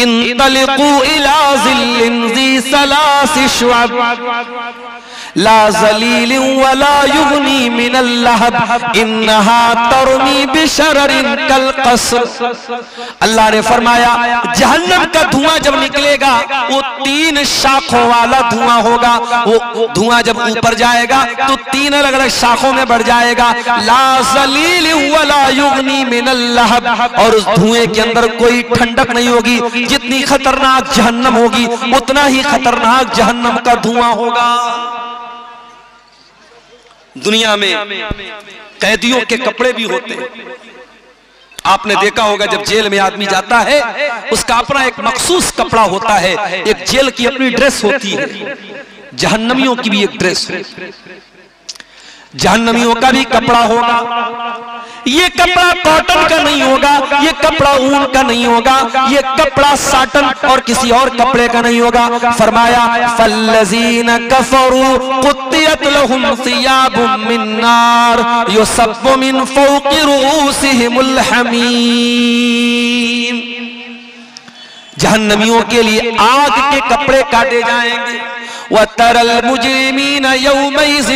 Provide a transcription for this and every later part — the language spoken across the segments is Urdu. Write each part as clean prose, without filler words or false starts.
انطلقوا الى ظل ذی ثلاث شعب لا ذلیل ولا یغنی من اللہب انہا ترمی بشرر کالقصر۔ اللہ نے فرمایا جہنم کا دھواں جب نکلے گا وہ 3 شاخوں والا دھواں ہوگا، وہ دھواں جب اوپر جائے گا تو 3 الگ الگ شاخوں میں بڑھ جائے گا، لا ذلیل ولا یغنی من اللہب، اور اس دھوئیں کے اندر کوئی ٹھنڈک نہیں ہوگی۔ جتنی خطرناک جہنم ہوگی اتنا ہی خطرناک جہنم کا دھواں ہوگا۔ دنیا میں قیدیوں کے کپڑے بھی ہوتے ہیں، آپ نے دیکھا ہوگا جب جیل میں آدمی جاتا ہے اس کا اپنا ایک مخصوص کپڑا ہوتا ہے، ایک جیل کی اپنی ڈریس ہوتی ہے، جہنمیوں کی بھی ایک ڈریس ہے، جہنمیوں کا بھی کپڑا ہوگا۔ یہ کپڑا کاٹن کا نہیں ہوگا، یہ کپڑا اون کا نہیں ہوگا، یہ کپڑا ساٹن اور کسی اور کپڑے کا نہیں ہوگا۔ فرمایا فالذین کفروا قطعت لهم ثیاب من نار یصب من فوق رؤوسهم الحمیم۔ جہنمیوں کے لیے آگ کے کپڑے کاٹے جائیں گے۔ وَتَرَى الْمُجْرِمِينَ يَوْمَئِذٍ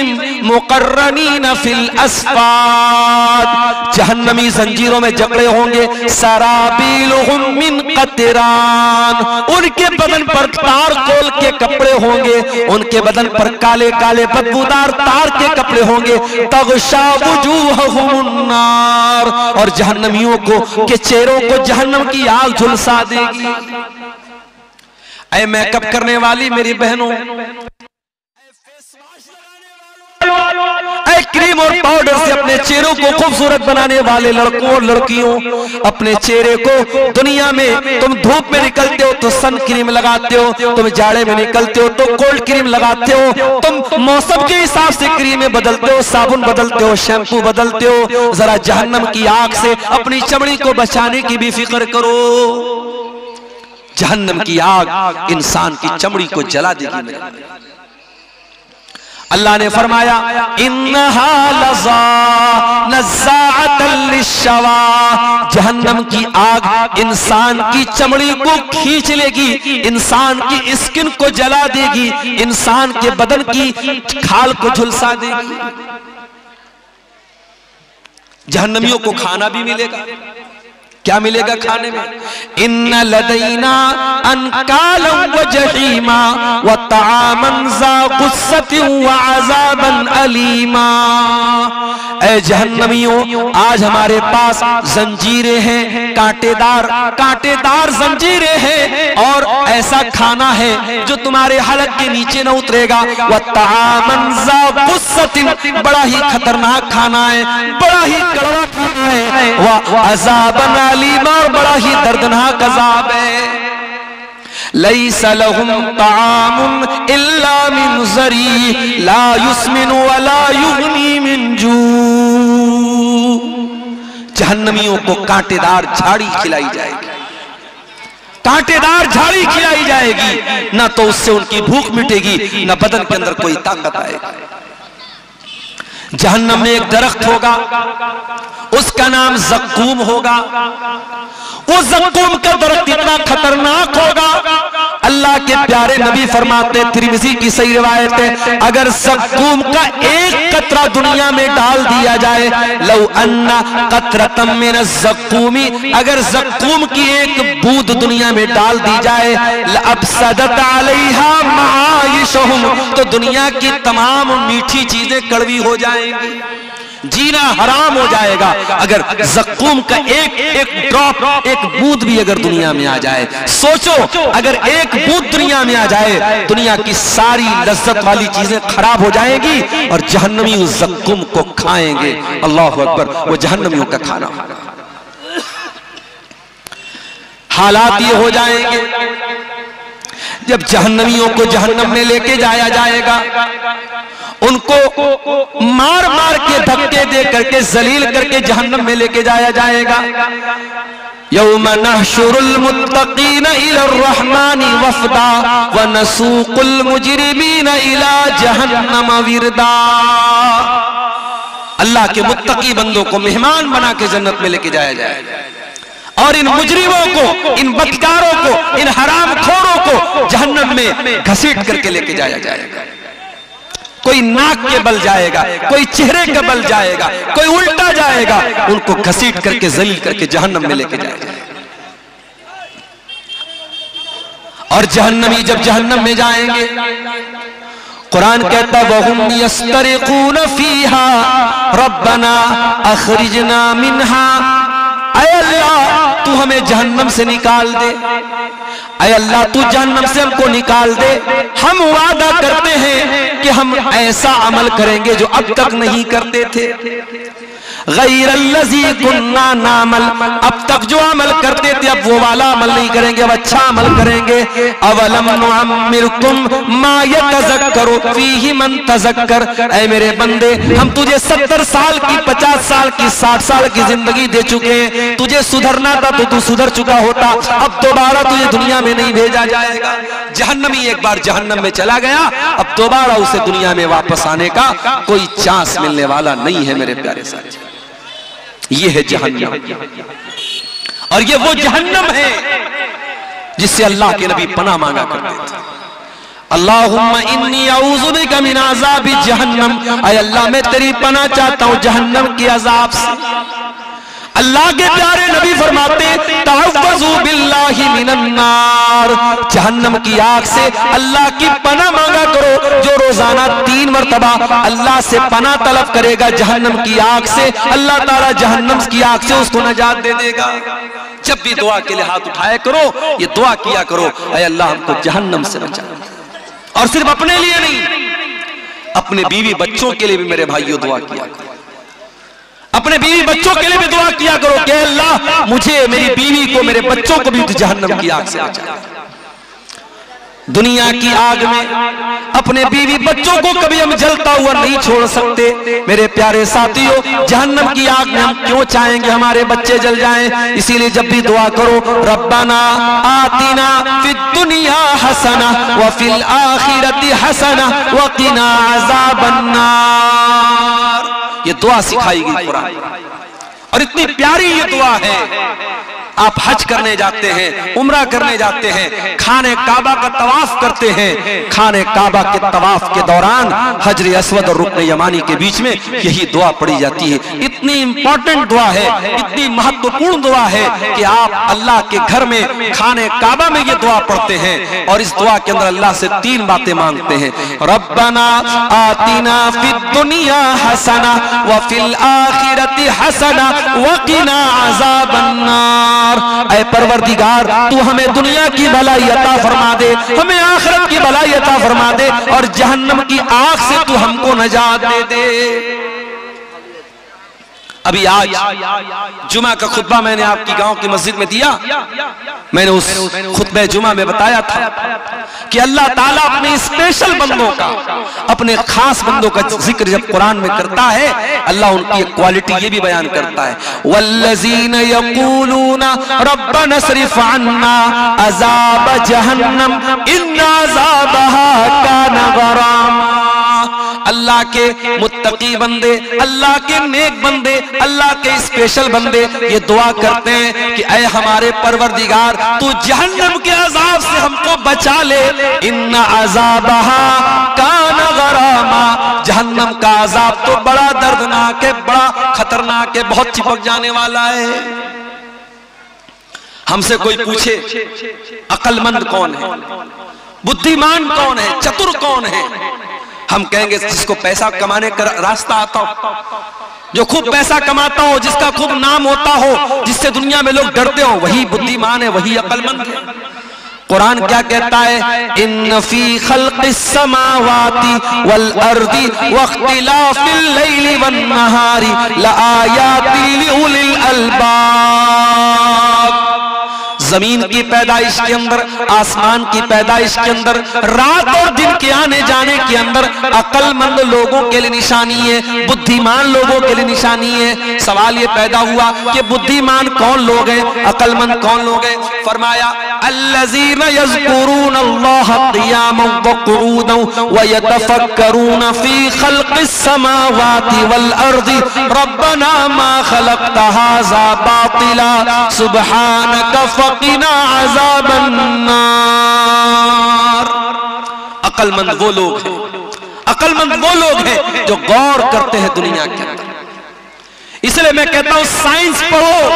مُقَرَّنِينَ فِي الْأَصْفَادِ، جہنمی زنجیروں میں جکڑے ہوں گے۔ سَرَابِيلُهُم مِّن قَطِرَانٍ، ان کے بدن پر تار کول کے کپڑے ہوں گے، ان کے بدن پر کالے کالے بدبودار تار کے کپڑے ہوں گے۔ تَغْشَى وُجُوهَهُمُ النَّارُ، اور جہنمیوں کو کے چہروں کو جہنم کی آگ جھلسا دے گی۔ اے میک اپ کرنے والی میری بہنوں، اے کریم اور پاؤڈر سے اپنے چہروں کو خوبصورت بنانے والے لڑکوں اور لڑکیوں، اپنے چہرے کو دنیا میں تم دھوپ میں نکلتے ہو تو سن کریم لگاتے ہو، تم جاڑے میں نکلتے ہو تو کولڈ کریم لگاتے ہو، تم موسم کے حساب سے کریمیں بدلتے ہو، صابن بدلتے ہو، شیمپو بدلتے ہو۔ ذرا جہنم کی آگ سے اپنی چمڑی کو بچانے کی بھی فکر کرو۔ جہنم کی آگ انسان کی چمڑی کو جلا دے گی۔ اللہ نے فرمایا انہا لظا نزاعۃ للشوا، جہنم کی آگ انسان کی چمڑی کو کھینچ لے گی، انسان کی اسکن کو جلا دے گی، انسان کے بدن کی کھال کو جھلسا دے گی۔ جہنمیوں کو کھانا بھی ملے گا، کیا ملے گا کھانے میں؟ ان لدینا انکالا وجحیما وطعاما ذا غصۃ وعذابا علیما۔ اے جہنمیوں، آج ہمارے پاس زنجیریں ہیں، کانٹے دار زنجیریں ہیں، اور ایسا کھانا ہے جو تمہارے حلق کے نیچے نہ اترے گا۔ وطعاما ذا غصۃ، بڑا ہی خطرناک کھانا ہے، بڑا ہی کڑوا کھانا ہے۔ وعذابا علیما، بڑا ہی دردناک عذاب ہے۔ لیس لهم طعام الا من ضریع لا یسمن ولا یغنی من جوع۔ جہنمیوں کو کانٹے دار جھاڑی کھلائی جائے گی، کانٹے دار جھاڑی کھلائی جائے گی، نہ تو اس سے ان کی بھوک مٹے گی، نہ بدن کے اندر کوئی طاقت آئے گی۔ جہنم میں ایک درخت ہوگا، اس کا نام زقوم ہوگا۔ وہ زقوم کا درخت اتنا خطرناک ہوگا، اللہ کے پیارے نبی فرماتے، ترمذی کی صحیح روایت ہے، اگر زقوم کا ایک قطرہ دنیا میں ڈال دیا جائے، لو ان قطرۃ من الزقوم، اگر زقوم کی ایک بوند دنیا میں ڈال دی جائے، لأفسدت علیہا معایشہم، تو دنیا کی تمام میٹھی چیزیں کڑوی ہو جائیں گی، جینا حرام ہو جائے گا۔ اگر زقوم کا ایک ڈراپ، ایک بوند بھی اگر دنیا میں آ جائے، سوچو اگر ایک بوند دنیا میں آ جائے، دنیا کی ساری لذت والی چیزیں خراب ہو جائیں گی، اور جہنمی اس زقوم کو کھائیں گے۔ اللہ اکبر، وہ جہنمیوں کا کھانا ہوگا۔ حالات یہ ہو جائیں گے جب جہنمیوں کو جہنم میں لے کے جایا جائے گا، ان کو مار مار کے دھکے دے کر کے ذلیل کر کے جہنم میں لے کے جایا جائے گا۔ یوم نحشر المتقین الی الرحمن وفدا ونسوق المجرمین الی جہنم وردا۔ اللہ کے متقی بندوں کو مہمان بنا کے جنت میں لے کے جایا جائے گا، اور ان مجرموں کو، ان بدکاروں کو، میں گھسیٹ کر کے لے کے جایا جائے گا. کوئی ناک کے بل جائے گا, کوئی چہرے کے بل جائے گا, کوئی الٹا جائے گا, ان کو گھسیٹ کر کے ذلیل کر کے جہنم میں لے کے جایا جائے گا. اور جہنمی جب جہنم میں جائیں گے, قرآن کہتا وَهُمْ يَسْتَرِقُونَ فِيهَا رَبَّنَا أَخْرِجْنَا مِنْهَا. اے اللہ تو ہمیں جہنم سے نکال دے, اے اللہ تو جہنم سے ہم کو نکال دے. ہم وعدہ کرتے ہیں کہ ہم ایسا عمل کریں گے جو اب تک نہیں کرتے تھے. غیر الذی کننا نعمل, اب تک جو عمل کرتے تھے اب وہ والا عمل نہیں کریں گے, اب اچھا عمل کریں گے. اولم نعمرکم ما یتذکر فیہ من تذکر. اے میرے بندے ہم تجھے 70 سال کی, 50 سال کی, 60 سال کی زندگی دے چکے ہیں. تجھے سدھرنا تھا تو سدھر چکا ہوتا, اب دوبارہ تجھے دنیا میں نہیں بھیجا جائے گا. جہنمی ایک بار جہنم میں چلا گیا, اب دوبارہ اسے دنیا میں واپس آنے کا کوئی چانس ملنے والا نہیں ہے میرے پیارے ساتھی. یہ ہے جہنم, اور یہ وہ جہنم ہے جس سے اللہ کے نبی پناہ مانگا کرتے تھے. اللہم انی اعوذ بک من عذاب جہنم. اے اللہ میں تیری پناہ چاہتا ہوں جہنم کی عذاب سے. اللہ کے پیارے نبی فرماتے تعوذوا باللہ من النار. جہنم کی آگ سے اللہ کی پناہ مانگا کرو. جو روزانہ 3 مرتبہ اللہ سے پناہ طلب کرے گا جہنم کی آگ سے, اللہ تعالیٰ جہنم کی آگ سے اس کو نجات دے دے گا. جب بھی دعا کے لیے ہاتھ اٹھائے کرو, یہ دعا کیا کرو اے اللہ ہم کو جہنم سے بچا. اور صرف اپنے لیے نہیں, اپنے بیوی بچوں کے لیے بھی میرے بھائیوں دعا کیا کرو. اپنے بیوی بچوں کے لیے بھی دعا کیا کرو کہ اللہ مجھے, میری بیوی کو, میرے بچوں کو بھی جہنم کی آگ سے بچا. دنیا کی آگ میں اپنے بیوی بچوں کو کبھی ہم جلتا ہوا نہیں چھوڑ سکتے. میرے پیارے ساتھیوں, جہنم کی آگ میں ہم کیوں چاہیں گے ہمارے بچے جل جائیں؟ اسی لیے جب بھی دعا کرو ربنا آتنا فی الدنیا حسنہ وفی الآخرۃ حسنہ وقنا عذاب النار. یہ دعا سکھائی گئی قرآن, اور اتنی پیاری یہ دعا ہے. آپ حج کرنے جاتے ہیں, عمرہ کرنے جاتے ہیں, خانے کعبہ کا طواف کرتے ہیں. خانے کعبہ کے طواف کے دوران حجر اسود اور رکن یمانی کے بیچ میں یہی دعا پڑھی جاتی ہے. اتنی امپورٹنٹ دعا ہے, اتنی مہتوپورن دعا ہے کہ آپ اللہ کے گھر میں خانے کعبہ میں یہ دعا پڑھتے ہیں, اور اس دعا کے اندر اللہ سے 3 باتیں مانگتے ہیں. ربنا آتنا فی الدنیا حسنہ وفی الآخرۃ حسنہ وقنا عذاب النار. اے پروردگار تو ہمیں دنیا کی بھلائی عطا فرما دے, ہمیں آخرت کی بھلائی عطا فرما دے, اور جہنم کی آگ سے تو ہم کو نجات دے دے. ابھی آج جمعہ کا خطبہ میں نے آپ کی گاؤں کی مسجد میں دیا. میں نے اس خطبہ جمعہ میں بتایا تھا کہ اللہ تعالیٰ اپنے اسپیشل بندوں کا, اپنے خاص بندوں کا ذکر جب قرآن میں کرتا ہے, اللہ ان کی ایک کوالٹی یہ بھی بیان کرتا ہے والذین یقولون ربنا اصرف عنا عذاب جہنم ان عذابها کان غراما. اللہ کے متقی بندے, اللہ کے نیک بندے, اللہ کے اسپیشل بندے یہ دعا کرتے ہیں کہ اے ہمارے پروردگار تو جہنم کے عذاب سے ہم کو بچا لے. ان عذابها کان غراما. جہنم کا عذاب تو بڑا دردناک ہے, بڑا خطرناک ہے, بہت چپک جانے والا ہے. ہم سے کوئی پوچھے عقل مند کون ہے, بدھیمان کون ہے, چتر کون ہے, ہم کہیں گے جس کو پیسہ کمانے کا راستہ آتا ہو, جو خوب پیسہ کماتا ہو, جس کا خوب نام ہوتا ہو, جس سے دنیا میں لوگ ڈرتے ہو, وہی بدھیمان ہے, وہی عقل مند ہے. قرآن کیا کہتا ہے ان فی خلق السماوات والارض واختلاف اللیل والنہار لآیات لأولی الالباب. زمین کی پیدائش کے اندر, آسمان کی پیدائش کے اندر, رات اور دن کے آنے جانے کے اندر عقل مند لوگوں کے لیے نشانی ہے, بدھیمان لوگوں کے لیے نشانی ہے. سوال یہ پیدا ہوا کہ بدھیمان کون لوگ ہیں, عقل مند کون لوگ ہیں؟ فرمایا الذین یذکرون اللہ قیاما وقعودا ویتفکرون فی خلق السماوات والارض ربنا ما خلقت ھذا باطلا سبحانک فقنا عذاب النار. عقل مند وہ لوگ ہیں، عقل مند وہ لوگ ہیں جو غور کرتے ہیں دنیا کے اندر۔ اس لیے میں کہتا ہوں سائنس پڑھو،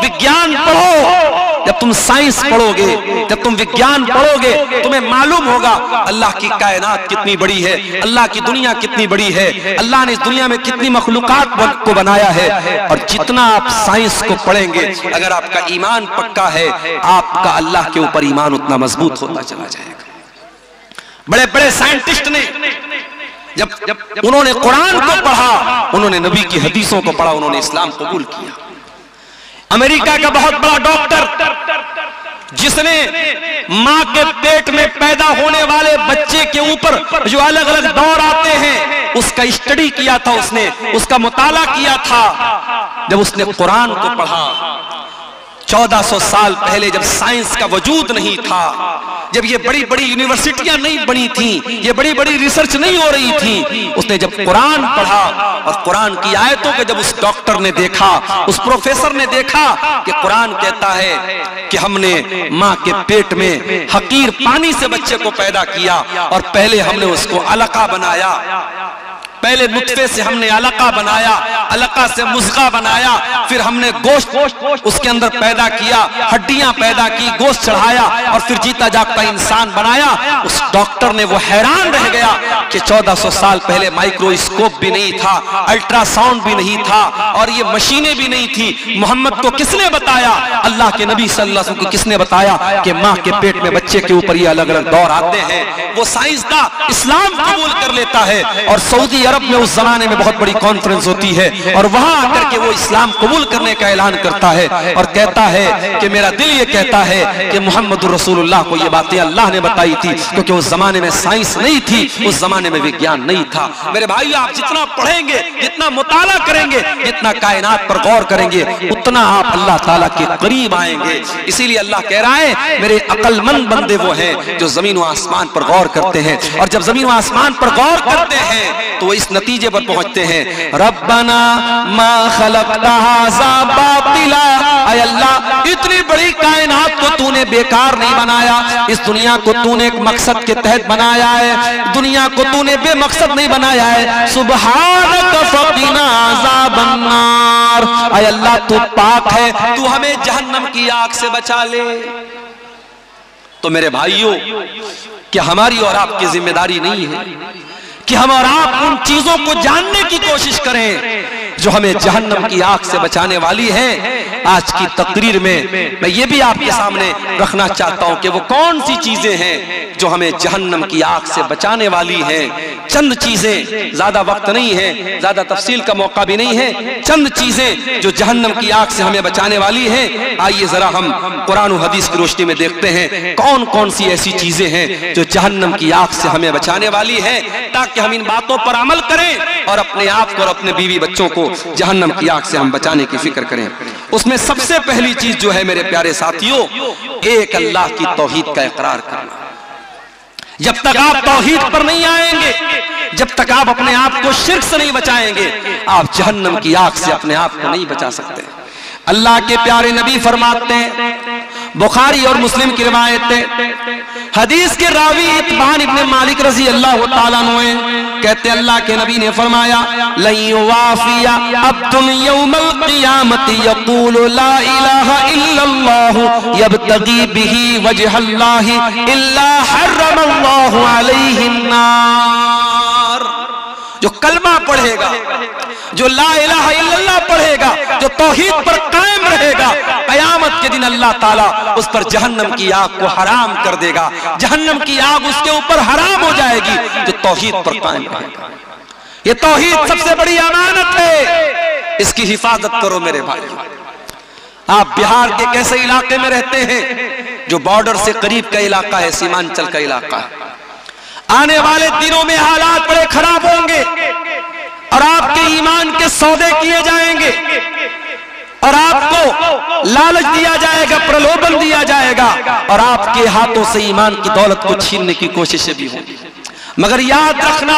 وگیان پڑھو۔ جب تم سائنس پڑھو گے، جب تم وگیان پڑھو گے، تمہیں معلوم ہوگا اللہ کی کائنات کتنی بڑی ہے، اللہ کی دنیا کتنی بڑی ہے، اللہ نے اس دنیا میں کتنی مخلوقات کو بنایا ہے۔ اور جتنا آپ سائنس کو پڑھیں گے، اگر آپ کا ایمان پکا ہے، آپ کا اللہ کے اوپر ایمان اتنا مضبوط ہوتا چلا جائے گا۔ بڑے بڑے سائنٹسٹ نے جب انہوں نے قرآن کو پڑھا، انہوں نے نبی کی حدیثوں کو پڑھا، انہوں نے اسلام قبول کیا۔ امریکہ کا بہت بڑا ڈاکٹر جس نے ماں کے پیٹ میں پیدا ہونے والے بچے کے اوپر جو الگ الگ دور آتے ہیں اس کا اسٹڈی کیا تھا، اس نے اس کا مطالعہ کیا تھا۔ جب اس نے قرآن کو پڑھا، 1400 سال پہلے جب سائنس کا وجود نہیں تھا، جب یہ بڑی بڑی یونیورسٹیاں نہیں بنی تھیں، یہ بڑی بڑی ریسرچ نہیں ہو رہی تھی، اس نے جب قرآن پڑھا اور قرآن کی آیتوں کو جب اس ڈاکٹر نے دیکھا، اس پروفیسر نے دیکھا کہ قرآن کہتا ہے کہ ہم نے ماں کے پیٹ میں حقیر پانی سے بچے کو پیدا کیا اور پہلے ہم نے اس کو علقہ بنایا، پہلے نطفے سے ہم نے علقہ بنایا، علقہ سے مضغہ بنایا، پھر ہم نے گوشت اس کے اندر پیدا کیا، ہڈیاں پیدا کی، گوشت چڑھایا اور پھر جیتا جاگتا انسان بنایا۔ اس ڈاکٹر نے وہ حیران رہ گیا کہ 1400 سال پہلے مائکروسکوپ بھی نہیں تھا، الٹرا ساؤنڈ بھی نہیں تھا اور یہ مشینیں بھی نہیں تھی۔ محمد کو کس نے بتایا؟ اللہ کے نبی صلی اللہ علیہ وسلم کو کس نے بتایا کہ ماں کے پیٹ میں بچے کے اوپر یہ الگ الگ دور آتے ہیں؟ وہ سائنسداں اسلام قبول کر لیتا ہے اور سعودی عرب میں اس زمانے میں بہت بڑی کانفرنس ہوتی ہے اور وہاں آ کر کے وہ اسلام قبول کرنے کا اعلان کرتا ہے اور کہتا ہے کہ میرا دل یہ کہتا ہے کہ محمد رسول اللہ کو یہ باتیں اللہ نے بتائی تھی، کیونکہ اس زمانے میں سائنس نہیں تھی، اس زمانے میں وگیان نہیں تھا۔ میرے بھائیو، آپ جتنا پڑھیں گے، جتنا مطالعہ کریں گے، جتنا کائنات پر غور کریں گے، اتنا آپ اللہ تعالیٰ کے قریب آئیں گے۔ اسی لیے اللہ کہہ رہا ہے میرے عقل مند بندے وہ ہیں جو زمین و آسمان پر غور کرتے ہیں، اور جب زمین و آسمان پر غور کرتے ہیں تو وہ اس نتیجے پر پہنچتے ہیں، ربنا ما خلقت ھذا باطلا، اے اللہ اتنی بڑی کائنات کو تو نے بیکار نہیں بنایا، اس دنیا کو تو نے ایک مقصد کے تحت بنایا ہے، دنیا کو تو نے بے مقصد نہیں بنایا ہے۔ سبحانک فقنا عذاب النار، اے اللہ تو پاک ہے، تو ہمیں جہنم کی آگ سے بچا لے۔ تو میرے بھائیوں، کیا ہماری اور آپ کی ذمہ داری نہیں ہے کہ ہم اور آپ ان چیزوں کو جاننے کی کوشش کریں جو ہمیں جہنم کی آگ سے بچانے والی ہیں؟ آج کی تقریر میں میں یہ بھی آپ کے سامنے رکھنا چاہتا ہوں کہ وہ کون سی چیزیں ہیں جو ہمیں جہنم کی آگ سے بچانے والی ہیں۔ چند چیزیں، زیادہ وقت نہیں ہے، زیادہ تفصیل کا موقع بھی نہیں ہے، چند چیزیں جو جہنم کی آگ سے ہمیں بچانے والی ہیں۔ آئیے ذرا ہم قرآن و حدیث کی روشنی میں دیکھتے ہیں کون کون سی ایسی چیزیں ہیں جو جہنم کی آگ سے ہمیں بچانے والی ہیں، تاکہ ہم ان باتوں پر عمل کریں اور اپنے آپ کو اور اپنے بیوی بچوں کو جہنم کی آگ سے ہم بچانے کی فکر کریں۔ اس میں سب سے پہلی چیز جو ہے میرے پیارے ساتھیوں، ایک اللہ کی توحید کا اقرار کرنا۔ جب تک آپ توحید پر نہیں آئیں گے، جب تک آپ اپنے آپ کو شرک سے نہیں بچائیں گے، آپ جہنم کی آگ سے اپنے آپ کو نہیں بچا سکتے۔ اللہ کے پیارے نبی فرماتے ہیں، بخاری اور مسلم کی روایت ہے، حدیث کے راوی اتبان ابن مالک رضی اللہ تعالیٰ عنہ کہتے ہیں اللہ کے نبی نے فرمایا لَن يُوَافِيَ عَبْدٌ يَوْمَ الْقِيَامَةِ يَقُولُ لَا إِلَهَ إِلَّا اللَّهُ يَبْتَغِي بِهِ وَجْهَ اللَّهِ إِلَّا حَرَّمَ اللَّهُ عَلَيْهِ النَّارِ۔ جو کلمہ پڑھے گا، جو لا الہ الا اللہ پڑھے گا، جو توحید پر قائم رہے گا، قیامت کے دن اللہ تعالیٰ اس پر جہنم کی آگ کو حرام کر دے گا، جہنم کی آگ اس کے اوپر حرام ہو جائے گی جو توحید پر قائم رہے گا۔ یہ توحید سب سے بڑی امانت ہے، اس کی حفاظت کرو میرے بھائی۔ آپ بہار کے کیسے علاقے میں رہتے ہیں جو بارڈر سے قریب کا علاقہ ہے، سیمانچل کا علاقہ ہے، آنے والے دنوں میں حالات بڑے خراب ہوں گے اور آپ کے ایمان کے سودے کیے جائیں گے اور آپ کو لالچ دیا جائے گا، پرلوبن دیا جائے گا اور آپ کے ہاتھوں سے ایمان کی دولت کو چھیننے کی کوششیں بھی ہوں گی۔ مگر یاد رکھنا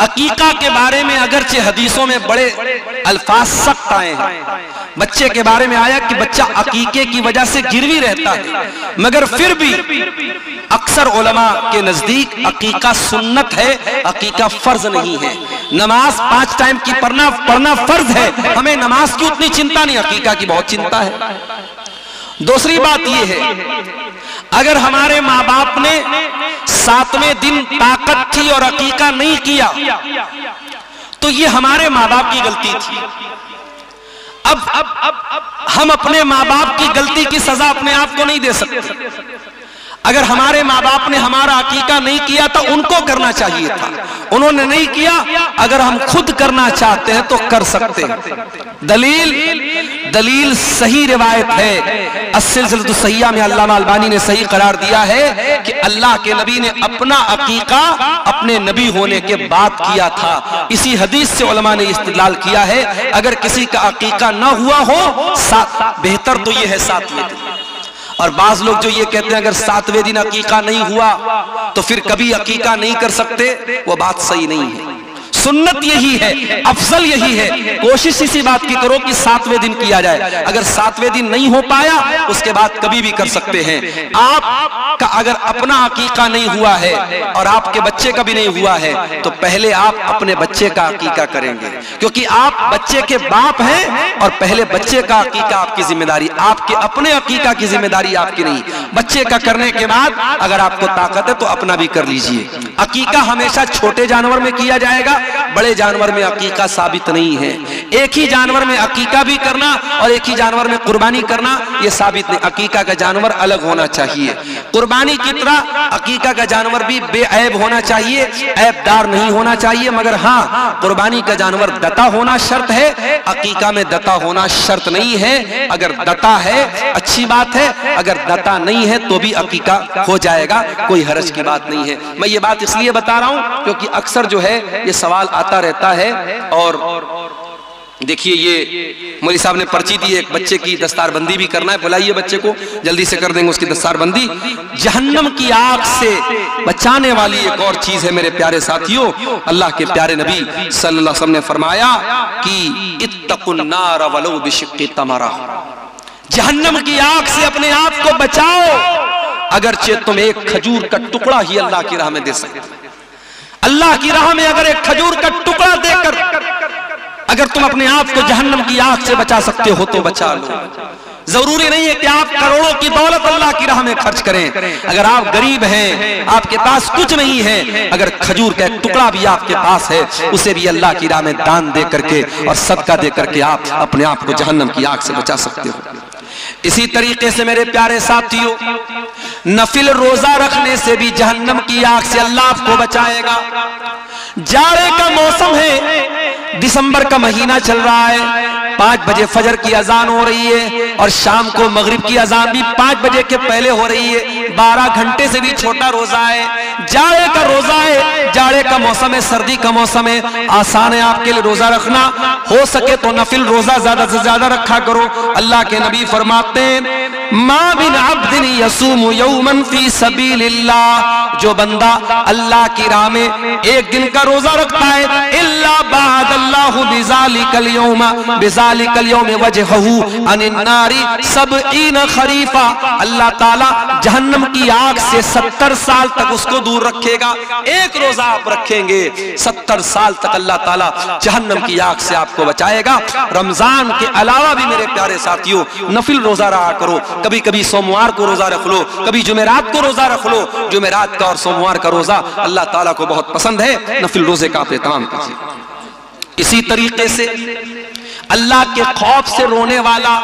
عقیقہ کے بارے میں اگرچہ حدیثوں میں بڑے الفاظ سخت آئے ہیں، بچے کے بارے میں آیا کہ بچہ عقیقے کی وجہ سے گروی رہتا ہے، مگر پھر بھی اکثر علماء کے نزدیک عقیقہ سنت ہے، عقیقہ فرض نہیں ہے۔ نماز 5 ٹائم کی پڑھنا فرض ہے، ہمیں نماز کی اتنی چنتا نہیں، عقیقہ کی بہت چنتا ہے۔ دوسری بات یہ ہے، اگر ہمارے ماں باپ نے 7ویں دن طاقت تھی اور عقیقہ نہیں کیا تو یہ ہمارے ماں باپ کی غلطی تھی۔ اب ہم اپنے ماں باپ کی غلطی کی سزا اپنے آپ کو نہیں دے سکتے۔ اگر ہمارے ماں باپ نے ہمارا عقیقہ نہیں کیا تو ان کو کرنا چاہیے تھا، انہوں نے نہیں کیا، اگر ہم خود کرنا چاہتے ہیں تو کر سکتے ہیں۔ دلیل صحیح روایت ہے، السلسلۃ الصحیحہ میں علامہ البانی نے صحیح قرار دیا ہے کہ اللہ کے نبی نے اپنا عقیقہ اپنے نبی ہونے کے بعد کیا تھا۔ اسی حدیث سے علماء نے استدلال کیا ہے، اگر کسی کا عقیقہ نہ ہوا ہو بہتر تو یہ ہے 7ویں دن۔ اور بعض لوگ جو یہ کہتے ہیں اگر 7ویں دن عقیقہ نہیں ہوا تو پھر کبھی عقیقہ نہیں کر سکتے، وہ بات صحیح نہیں ہے۔ سنت یہی ہے، افضل یہی ہے، کوشش اسی بات کی کرو کہ 7ویں دن کیا جائے۔ اگر 7ویں دن نہیں ہو پایا اس کے بعد کبھی بھی کر سکتے ہیں۔ آپ کا اگر اپنا عقیقہ نہیں ہوا ہے اور آپ کے بچے کا بھی نہیں ہوا ہے تو پہلے آپ اپنے بچے کا عقیقہ کریں گے، کیونکہ آپ بچے کے باپ ہیں اور پہلے بچے کا عقیقہ آپ کی ذمہ داری، آپ کے اپنے عقیقہ کی ذمہ داری آپ کی نہیں۔ بچے کا کرنے کے بعد اگر آپ کو طاقت ہے تو اپنا بھی کر لیجئے۔ عقیقہ ہمیشہ چھوٹے جانور میں کیا جائے گا، بڑے جانور میں عقیقہ ثابت نہیں ہے۔ ایک ہی جانور میں عقیقہ بھی کرنا اور ایک ہی جانور میں قربانی کرنا یہ ثابت نہیں، عقیقہ کا جانور الگ ہونا چاہیے۔ قربانی کی طرح عقیقہ کا جانور بھی بے عیب ہونا چاہیے، عیب دار نہیں ہونا چاہیے، مگر ہاں قربانی کا جانور دتا ہونا شرط ہے، عقیقہ میں دتا ہونا شرط نہیں ہے۔ اگر دتا ہے اچھی بات ہے، اگر دتا نہیں ہے تو بھی عقیقہ ہو جائے گا، کوئی حرج کی بات نہیں ہے۔ میں یہ بات اس لیے بتا رہا ہوں کیونکہ اکثر جو ہے یہ سوال آتا رہتا ہے۔ اور دیکھیے یہ مولوی صاحب نے پرچی دی، ایک بچے کی دستار بندی بھی کرنا ہے، بلائیے بچے کو، جلدی سے کر دیں گے اس کی دستار بندی۔ جہنم کی آگ سے بچانے والی ایک اور چیز ہے میرے پیارے ساتھیوں، اللہ کے پیارے نبی صلی اللہ علیہ وسلم نے فرمایا کہ اتقوا النار ولو بشق تمرہ، جہنم کی آگ سے اپنے آپ کو بچاؤ اگرچہ تم ایک کھجور کا ٹکڑا ہی اللہ کی راہ میں دے سکتے۔ اللہ کی راہ میں اگر ایک کھجور کا ٹکڑا دے کر اگر تم اپنے آپ کو جہنم کی آگ سے بچا سکتے ہو تو بچا لو۔ ضروری نہیں ہے کہ آپ کروڑوں کی دولت اللہ کی راہ میں خرچ کریں، اگر آپ غریب ہیں، آپ کے پاس کچھ نہیں ہے، اگر کھجور کا ایک ٹکڑا بھی آپ کے پاس ہے اسے بھی اللہ کی راہ میں دان دے کر کے اور صدقہ دے کر کے آپ اپنے آپ کو جہنم کی آگ سے بچا سکتے ہو۔ اسی طریقے سے میرے پیارے ساتھیوں، نفل روزہ رکھنے سے بھی جہنم کی آگ سے اللہ آپ کو بچائے گا۔ جاڑے کا موسم ہے، دسمبر کا مہینہ چل رہا ہے، 5 بجے فجر کی اذان ہو رہی ہے اور شام کو مغرب کی اذان بھی 5 بجے کے پہلے ہو رہی ہے، 12 گھنٹے سے بھی چھوٹا روزہ ہے، جاڑے کا روزہ ہے، جاڑے کا موسم ہے، سردی کا موسم ہے، آسان ہے آپ کے لیے روزہ رکھنا، ہو سکے تو نفل روزہ زیادہ سے زیادہ رکھا کرو۔ اللہ کے نبی فرماتے ہیں ما بن عبد یصوم یوما فی سبیل اللہ، جو بندہ اللہ کی راہ میں ایک دن کا روزہ رکھتا ہے، الا بعد اللہ بذالک اليوم وجہہ عن النار 70 خریفا، اللہ تعالی جہنم کی آگ سے 70 سال تک اس کو دور رکھے گا۔ ایک روزہ آپ رکھیں گے 70 سال تک اللہ تعالی جہنم کی آگ سے آپ کو بچائے گا۔ رمضان کے علاوہ بھی میرے پیارے ساتھیوں نفل روزہ رہا کرو، کبھی کبھی سوموار کو روزہ رکھ لو، کبھی جمعرات کو روزہ رکھ لو، جمعرات کا اور سوموار کا روزہ اللہ تعالیٰ کو بہت پسند ہے، نفل روزے کا آپ اہتمام کیجیے۔ اسی طریقے سے اللہ کے خوف سے رونے والا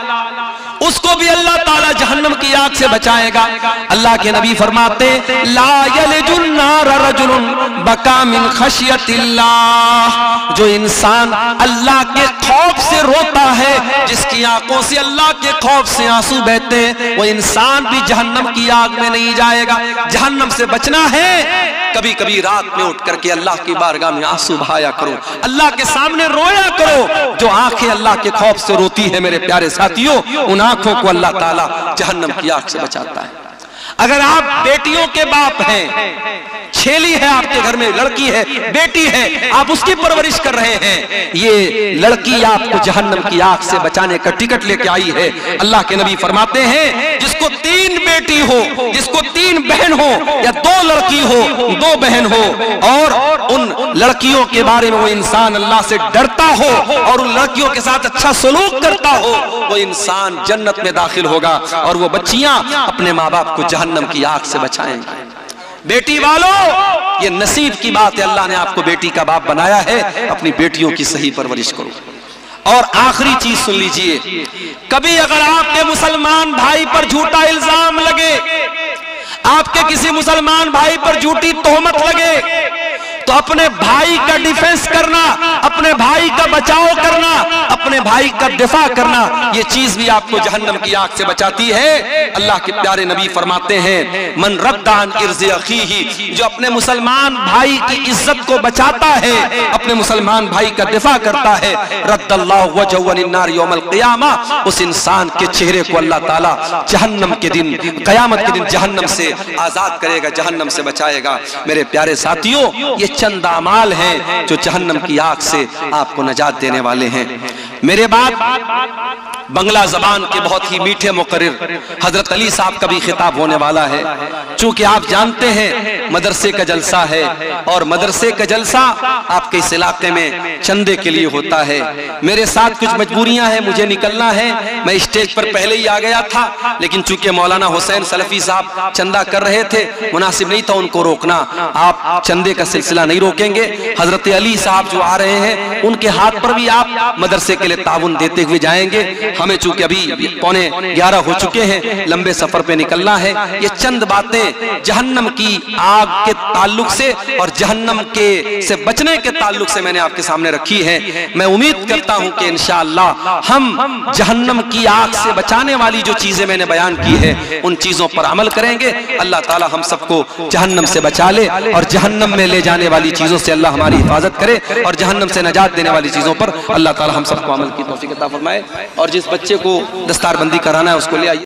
اس کو بھی اللہ تعالیٰ جہنم کی آگ سے بچائے گا۔ اللہ کے نبی فرماتے لا یلج النار رجل بکا من خشیت اللہ، جو انسان اللہ کے خوف سے روتا ہے، جس کی آنکھوں سے اللہ کے خوف سے آنسو بہتے ہیں، وہ انسان بھی جہنم کی آگ میں نہیں جائے گا۔ جہنم سے بچنا ہے، کبھی کبھی رات میں اٹھ کر کے اللہ کی بارگاہ میں آنسو بہایا کرو، اللہ کے سامنے رویا کرو۔ جو آنکھیں اللہ کے خوف سے روتی ہیں میرے پیارے ساتھیوں، ان آنکھوں کو اللہ تعالیٰ جہنم کی آگ سے بچاتا ہے۔ اگر آپ بیٹیوں کے باپ ہیں، چھیلی ہے آپ کے گھر میں, لڑکی ہے, بیٹی ہے, آپ اس کی پرورش کر رہے ہیں, یہ لڑکی آپ کو جہنم کی آگ سے بچانے کا ٹکٹ لے کے آئی ہے. اللہ کے نبی فرماتے ہیں جس کو 3 بیٹی ہو, جس کو 3 بہن ہو, یا 2 لڑکی ہو 2 بہن ہو, اور ان لڑکیوں کے بارے میں وہ انسان اللہ سے ڈرتا ہو اور ان لڑکیوں کے ساتھ اچھا سلوک کرتا ہو, وہ انسان جنت میں داخل ہوگا اور وہ بچیاں اپنے ماں باپ کو جہنم کی آگ سے بچائیں گے. بیٹی والو, یہ نصیب کی بات ہے, اللہ نے آپ کو بیٹی کا باپ بنایا ہے, اپنی بیٹیوں کی صحیح پرورش کرو. اور آخری چیز سن لیجئے, کبھی اگر آپ کے مسلمان بھائی پر جھوٹا الزام لگے, آپ کے کسی مسلمان بھائی پر جھوٹی تہمت لگے, تو اپنے بھائی کا ڈیفنس کرنا, اپنے بھائی کا بچاؤ کرنا, اپنے بھائی کا دفاع کرنا, یہ چیز بھی آپ کو جہنم کی آگ سے بچاتی ہے. اللہ کے پیارے نبی فرماتے ہیں من رد عن ارض اخیہ, جو اپنے مسلمان بھائی کی عزت کو بچاتا ہے, اپنے مسلمان بھائی کا دفاع کرتا ہے, رد اللہ وجہہ عن النار یوم القیامہ, اس انسان کے چہرے کو اللہ تعالی جہنم کے دن, قیامت کے دن جہنم سے آزاد کرے گا, جہنم سے بچائے گا. میرے پیارے ساتھیوں, یہ چند اعمال ہیں جو جہنم کی آگ سے آپ کو نجات دینے والے ہیں. میرے بعد بنگلہ زبان کے بہت ہی میٹھے مقرر حضرت علی صاحب کا بھی خطاب ہونے والا ہے. چونکہ آپ جانتے ہیں مدرسے کا جلسہ ہے, اور مدرسے کا جلسہ آپ کے اس علاقے میں چندے کے لیے ہوتا ہے. میرے ساتھ کچھ مجبوریاں ہیں, مجھے نکلنا ہے. میں اسٹیج پر پہلے ہی آ گیا تھا, لیکن چونکہ مولانا حسین سلفی صاحب چندہ کر رہے تھے, مناسب نہیں تھا ان کو روکنا. آپ چندے کا سلسلہ نہیں روکیں گے. حضرت علی صاحب جو آ رہے ہیں, ان کے ہاتھ پر بھی آپ مدرسے کے لیے تعاون دیتے ہوئے جائیں گے. ہمیں چونکہ ابھی 11:15 ہو چکے ہیں, لمبے سفر پہ نکلنا ہے. یہ چند باتیں جہنم کی آگ کے تعلق سے اور جہنم کے سے بچنے کے تعلق سے میں نے آپ کے سامنے رکھی ہے. میں امید کرتا ہوں کہ انشاءاللہ ہم جہنم کی آگ سے بچانے والی جو چیزیں میں نے بیان کی ہے, ان چیزوں پر عمل کریں گے. اللہ تعالی ہم سب کو جہنم سے بچا لے, اور جہنم میں لے جانے والی چیزوں سے اللہ ہماری حفاظت کرے, اور جہنم سے نجات دینے والی چیزوں پر اللہ تعالی ہم سب کو عمل کی توفیق عطا فرمائے. اور جس بچے کو دستار بندی کرانا ہے اس کو لے آئیے.